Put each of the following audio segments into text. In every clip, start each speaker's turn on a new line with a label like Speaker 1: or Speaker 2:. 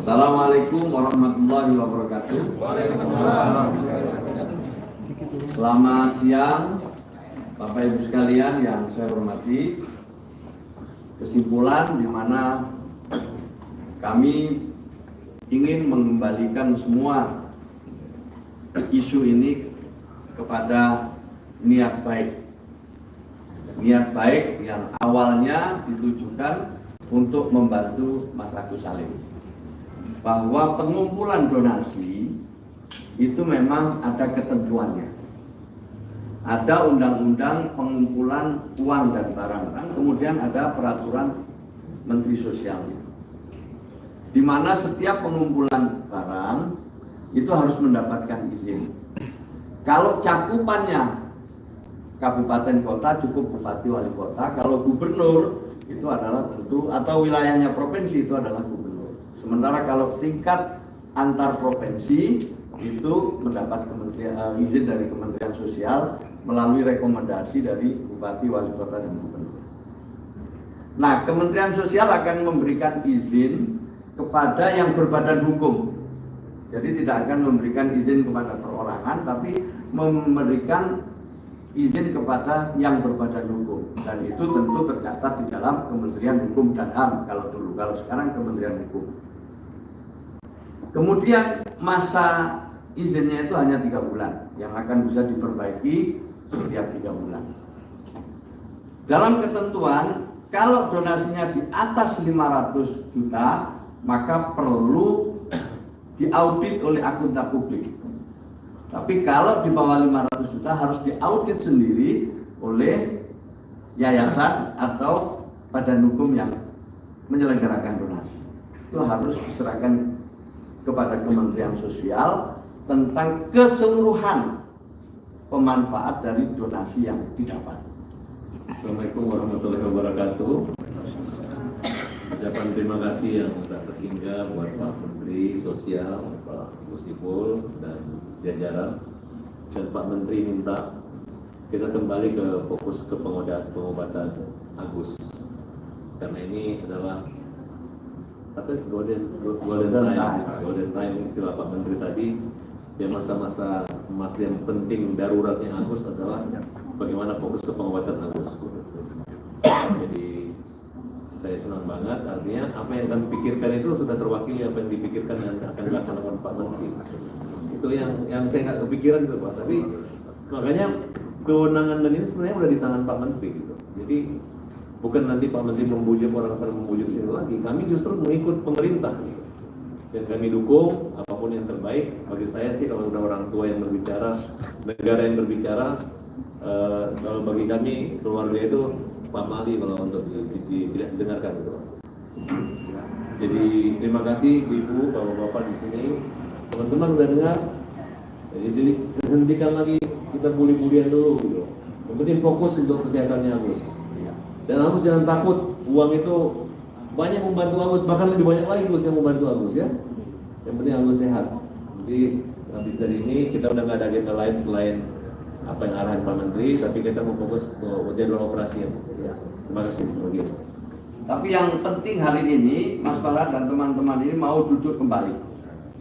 Speaker 1: Assalamualaikum warahmatullahi wabarakatuh.
Speaker 2: Waalaikumsalam.
Speaker 1: Selamat siang Bapak Ibu sekalian yang saya hormati. Kesimpulan di mana kami ingin mengembalikan semua isu ini kepada niat baik. Niat baik yang awalnya ditujukan untuk membantu Mas Agus Salim. Bahwa pengumpulan donasi itu memang ada ketentuannya. Ada undang-undang pengumpulan uang dan barang-barang, kemudian ada peraturan Menteri Sosial. Di mana setiap pengumpulan barang itu harus mendapatkan izin. Kalau cakupannya kabupaten kota cukup bupati wali kota, kalau gubernur itu adalah tentu, atau wilayahnya provinsi itu adalah gubernur. Sementara kalau tingkat antar provinsi itu mendapat izin dari Kementerian Sosial melalui rekomendasi dari bupati wali kota dan gubernur. Nah, Kementerian Sosial akan memberikan izin kepada yang berbadan hukum. Jadi tidak akan memberikan izin kepada perorangan, tapi memberikan izin kepada yang berbadan hukum, dan itu tentu tercatat di dalam Kementerian Hukum dan HAM kalau dulu, kalau sekarang Kementerian Hukum. Kemudian masa izinnya itu hanya 3 bulan, yang akan bisa diperbaiki setiap 3 bulan. Dalam ketentuan, kalau donasinya di atas 500 juta, maka perlu diaudit oleh akuntan publik. Tapi kalau di bawah 500 juta harus diaudit sendiri oleh yayasan atau badan hukum yang menyelenggarakan donasi. Itu harus diserahkan kepada Kementerian Sosial tentang keseluruhan pemanfaat dari donasi yang didapat.
Speaker 2: Assalamualaikum warahmatullahi wabarakatuh. Ucapan terima kasih yang tak terhingga buat Pak Menteri Sosial, Pak Gusipul dan jajaran, dan Pak Menteri minta kita kembali ke fokus ke pengobatan Agus, karena ini adalah golden time istilah Pak Menteri tadi. Ya, masa-masa emas yang penting daruratnya Agus adalah bagaimana fokus ke pengobatan Agus. Jadi saya senang banget, artinya apa yang kami pikirkan itu sudah terwakili apa yang dipikirkan dan akan dilaksanakan Pak Menteri. Itu yang saya nggak kepikiran itu Pak, tapi makanya kewenangan dan ini sebenarnya udah di tangan Pak Menteri gitu. Jadi bukan nanti Pak Menteri membujuk orang sana membujuk sini lagi, kami justru mengikut pemerintah gitu. Dan kami dukung apapun yang terbaik. Bagi saya sih kalau udah orang tua yang berbicara, negara yang berbicara, kalau bagi kami keluarga itu Pak Mali kalau untuk didengarkan gitu. Jadi terima kasih Ibu, Bapak-bapak di sini. Teman-teman udah dengar. Jadi hentikan lagi kita bully-bullyan dulu gitu. Yang penting fokus untuk kesehatannya Agus. Dan Agus jangan takut, uang itu banyak membantu Agus, bahkan lebih banyak lagi Gus yang membantu Agus ya. Yang penting Agus sehat. Jadi habis dari ini kita udah nggak ada agenda lain selain apa yang arahan Pak Menteri, tapi kita mau fokus ke jadwal operasi ya. Terima kasih. Begitu.
Speaker 1: Tapi yang penting hari ini Mas Farad dan teman-teman ini mau duduk kembali.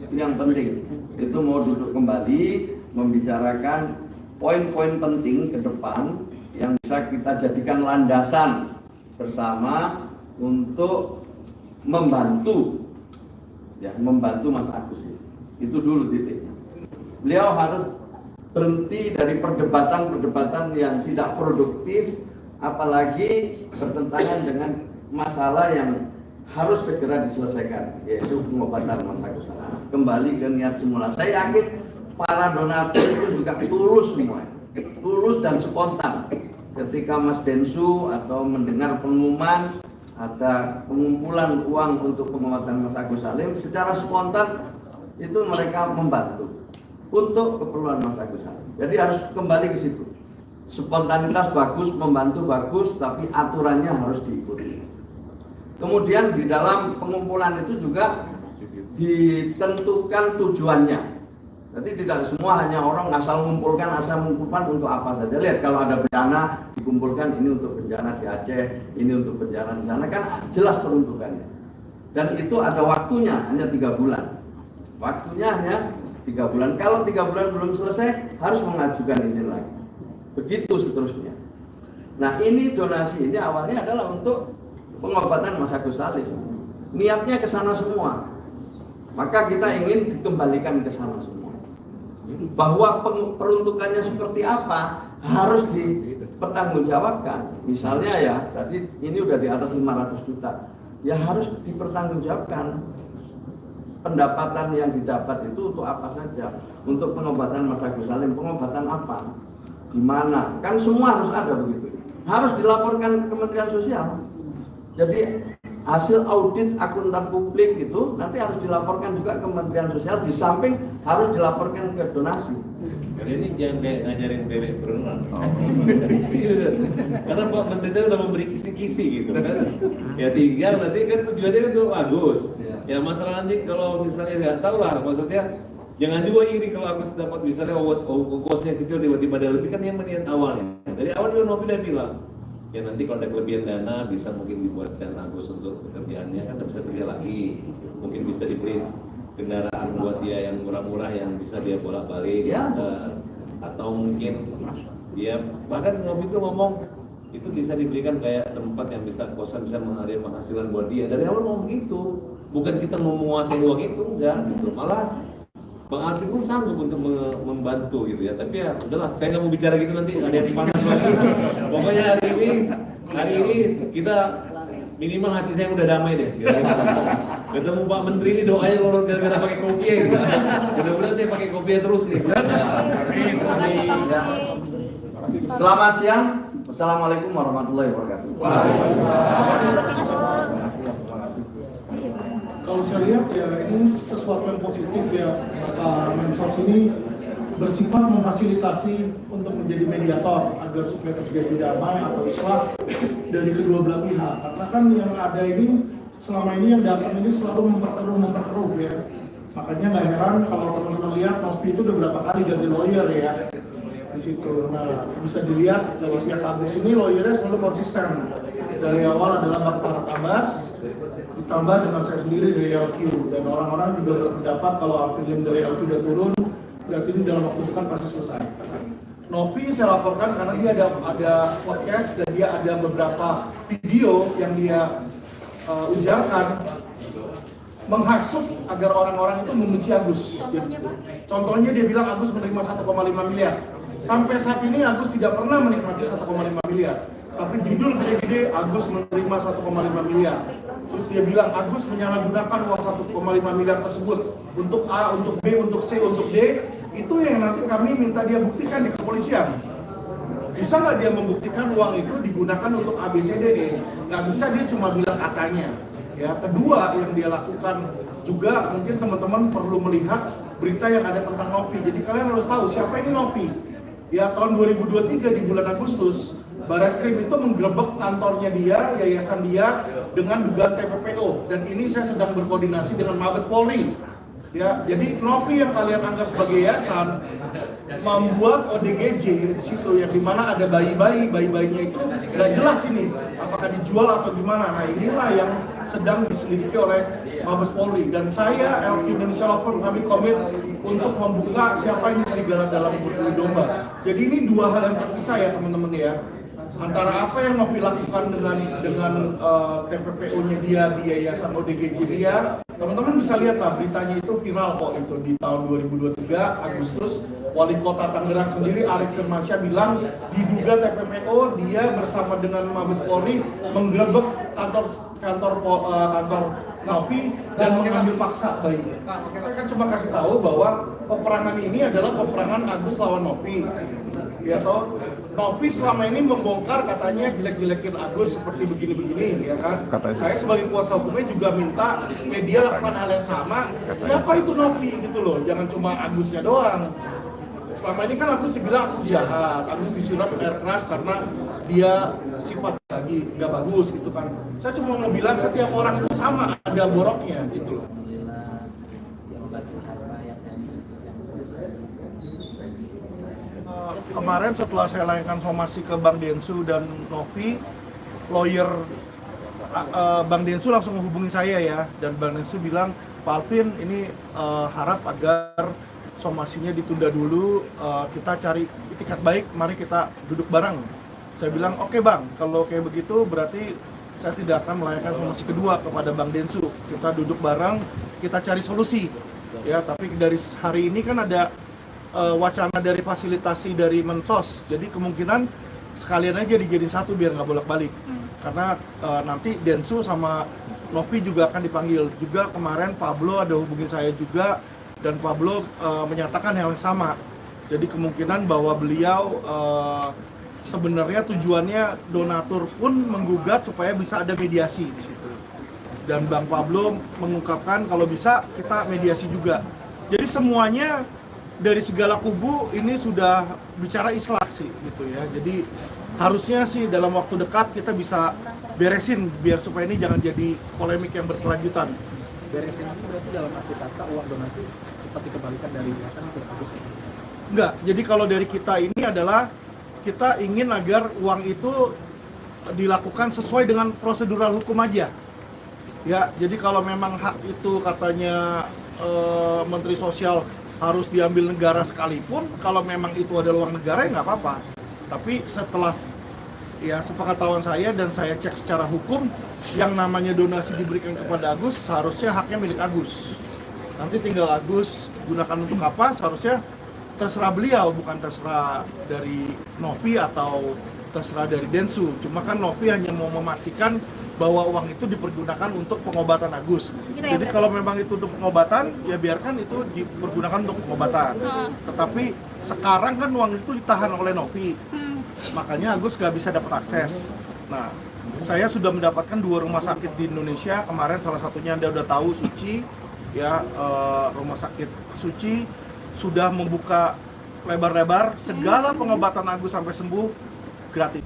Speaker 1: Itu yang penting. Itu mau duduk kembali membicarakan poin-poin penting ke depan yang bisa kita jadikan landasan bersama untuk membantu Mas Agus. Itu dulu titiknya. Beliau harus berhenti dari perdebatan-perdebatan yang tidak produktif, apalagi bertentangan dengan masalah yang harus segera diselesaikan, yaitu pengobatan Mas Agus. Kembali ke niat semula. Saya yakin para donatur itu juga tulus semua, tulus dan spontan. Ketika Mas Densu atau mendengar pengumuman ada pengumpulan uang untuk pengobatan Mas Agus Salim, secara spontan itu mereka membantu untuk keperluan Mas Agus Salim. Jadi harus kembali ke situ. Spontanitas bagus, membantu bagus, tapi aturannya harus diikuti. Kemudian di dalam pengumpulan itu juga ditentukan tujuannya. Jadi tidak semua hanya orang asal mengumpulkan untuk apa saja. Lihat kalau ada bencana dikumpulkan, ini untuk bencana di Aceh, ini untuk bencana di sana, kan jelas peruntukannya. Dan itu ada waktunya, hanya 3 bulan. Waktunya hanya 3 bulan. Kalau 3 bulan belum selesai, harus mengajukan izin lagi. Begitu seterusnya. Nah, ini donasi ini awalnya adalah untuk pengobatan Mas Agus Salim. Niatnya ke sana semua. Maka kita ingin dikembalikan ke sana semua. Bahwa peruntukannya seperti apa harus dipertanggungjawabkan. Misalnya ya, tadi ini udah di atas 500 juta. Ya harus dipertanggungjawabkan. Pendapatan yang didapat itu untuk apa saja? Untuk pengobatan Mas Agus Salim, pengobatan apa? Di mana? Kan semua harus ada begitu. Harus dilaporkan ke Kementerian Sosial. Jadi hasil audit akuntan publik itu nanti harus dilaporkan juga ke Kementerian Sosial, di samping harus dilaporkan ke donasi.
Speaker 2: Karena ini jangan kayak ngajarin bebek berenang. Karena Pak Menteri itu udah memberi kisi-kisi gitu kan. Ya tinggal nanti kan tujuannya kan tuh bagus. Ya masalah nanti kalau misalnya nggak tahu lah, maksudnya jangan juga iri kalau Agus dapat misalnya ongkosnya kecil tiba-tiba ada lebih, kan yang meniat awalnya. Dari awal juga Novi udah bilang, ya nanti kalau ada kelebihan dana bisa mungkin dibuatkan Agus untuk pekerjaannya, kan bisa kerja lagi, mungkin bisa diberi kendaraan buat dia yang murah-murah yang bisa dia bolak-balik ya. Atau mungkin dia bahkan Novi itu ngomong itu bisa diberikan kayak tempat yang bisa kosan, bisa mengalir penghasilan buat dia. Dari awal ngomong gitu, bukan kita mau menguasai uang itu, enggak gitu. Malah Bang Alvin pun sanggup untuk membantu gitu ya. Tapi ya udahlah, saya nggak mau bicara gitu, nanti ada yang panas lagi. Pokoknya hari ini kita minimal hati saya udah damai deh. Ketemu Pak Menteri ini doanya lorot gara-gara pakai kopiah gitu. Mudah-mudahan saya pakai kopiah terus nih.
Speaker 1: Selamat siang. Assalamualaikum warahmatullahi wabarakatuh.
Speaker 3: Kalau saya lihat ya ini sesuatu yang positif ya. Mensos ini bersifat memfasilitasi untuk menjadi mediator agar supaya terjadi damai atau islah dari kedua belah pihak. Karena kan yang ada ini selama ini yang datang ini selalu memperkeruh ya. Makanya nggak heran kalau teman-teman lihat Novi itu udah berapa kali ganti lawyer ya di situ. Nah, bisa dilihat dari pihak Agus ini lawyernya selalu konsisten. Dari awal adalah Bang Farhad Abbas, ditambah dengan saya sendiri dari LQ, dan orang-orang juga berpendapat kalau Alvin dari LQ udah turun, berarti ini dalam waktu dekat pasti selesai. Novi saya laporkan karena dia ada podcast dan dia ada beberapa video yang dia ujarkan menghasut agar orang-orang itu membenci Agus. Contohnya dia bilang Agus menerima 1,5 miliar. Sampai saat ini Agus tidak pernah menikmati 1,5 miliar. Tapi judul gede-gede Agus menerima 1,5 miliar. Terus dia bilang Agus menyalahgunakan uang 1,5 miliar tersebut untuk A, untuk B, untuk C, untuk D. Itu yang nanti kami minta dia buktikan di kepolisian. Bisa nggak dia membuktikan uang itu digunakan untuk A, B, C, D, E? Nggak bisa, dia cuma bilang katanya. Ya, kedua yang dia lakukan juga mungkin teman-teman perlu melihat berita yang ada tentang Novi. Jadi kalian harus tahu siapa ini Novi. Ya, tahun 2023 di bulan Agustus, Barreskrim itu menggerebek kantornya dia, yayasan dia dengan dugaan TPPO. Dan ini saya sedang berkoordinasi dengan Mabes Polri. Ya, jadi Novi yang kalian anggap sebagai yayasan membuat ODGJ di situ yang dimana ada bayi-bayinya itu nggak jelas ini apakah dijual atau gimana. Nah, inilah yang sedang diselidiki oleh Mabes Polri, dan saya LQ Indonesia Law Firm kami komit untuk membuka siapa ini serigala dalam berburu domba. Jadi ini dua hal yang terpisah ya teman-teman ya. Antara apa yang Novi lakukan dengan TPPO-nya dia di yayasan ODGJ dia, teman-teman bisa lihat lah beritanya itu viral kok itu di tahun 2023 Agustus. Wali Kota Tangerang sendiri Arif Firmansyah bilang diduga TPPO dia bersama dengan Mabes Polri menggerebek kantor Novi dan mengambil paksa bayi. Saya kan cuma kasih tahu bahwa peperangan ini adalah peperangan Agus lawan Novi. Ya toh, Novi selama ini membongkar katanya jelek-jelekin Agus seperti begini-begini, ya kan? Saya sebagai kuasa hukumnya juga minta media lakukan hal yang sama. Siapa itu Novi gitu loh, jangan cuma Agusnya doang. Selama ini kan Agus dibilang Agus jahat, Agus disiram air keras karena dia sifat lagi nggak bagus gitu kan. Saya cuma mau bilang setiap orang itu sama, ada boroknya gitu loh. Kemarin setelah saya layankan somasi ke Bang Densu dan Novi, lawyer Bang Densu langsung menghubungi saya ya, dan Bang Densu bilang, Pak Alvin ini harap agar somasinya ditunda dulu, kita cari itikat baik, mari kita duduk bareng. Saya bilang, oke Bang, kalau kayak begitu berarti saya tidak akan melayangkan somasi kedua kepada Bang Densu. Kita duduk bareng, kita cari solusi. Ya, tapi dari hari ini kan ada wacana dari fasilitasi dari Mensos, jadi kemungkinan sekalian aja dijadiin satu biar nggak bolak-balik. Karena nanti Densu sama Novi juga akan dipanggil. Juga kemarin Pablo ada hubungi saya juga, dan Pablo menyatakan hal yang sama. Jadi kemungkinan bahwa beliau sebenarnya tujuannya donatur pun menggugat supaya bisa ada mediasi di situ. Dan Bang Pablo mengungkapkan kalau bisa kita mediasi juga. Jadi semuanya dari segala kubu ini sudah bicara islah sih gitu ya. Jadi harusnya sih dalam waktu dekat kita bisa beresin biar supaya ini jangan jadi polemik yang berkelanjutan.
Speaker 4: Beresin itu berarti dalam arti kata uang donasi cepat dikembalikan dari yayasan ke Agus?
Speaker 3: Enggak, jadi kalau dari kita ini adalah kita ingin agar uang itu dilakukan sesuai dengan prosedural hukum aja. Ya, jadi kalau memang hak itu katanya Menteri Sosial harus diambil negara sekalipun, kalau memang itu adalah uang negara ya nggak apa-apa. Tapi setelah ya sepengetahuan saya dan saya cek secara hukum, yang namanya donasi diberikan kepada Agus seharusnya haknya milik Agus. Nanti tinggal Agus gunakan untuk apa, seharusnya terserah beliau, bukan terserah dari Novi atau terserah dari Densu. Cuma kan Novi hanya mau memastikan bahwa uang itu dipergunakan untuk pengobatan Agus. Jadi kalau memang itu untuk pengobatan, ya biarkan itu dipergunakan untuk pengobatan. Tetapi sekarang kan uang itu ditahan oleh Novi, makanya Agus gak bisa dapat akses. Nah, saya sudah mendapatkan 2 rumah sakit di Indonesia. Kemarin salah satunya Anda udah tahu, Suci, ya rumah sakit Suci sudah membuka lebar-lebar segala pengobatan Agus sampai sembuh gratis.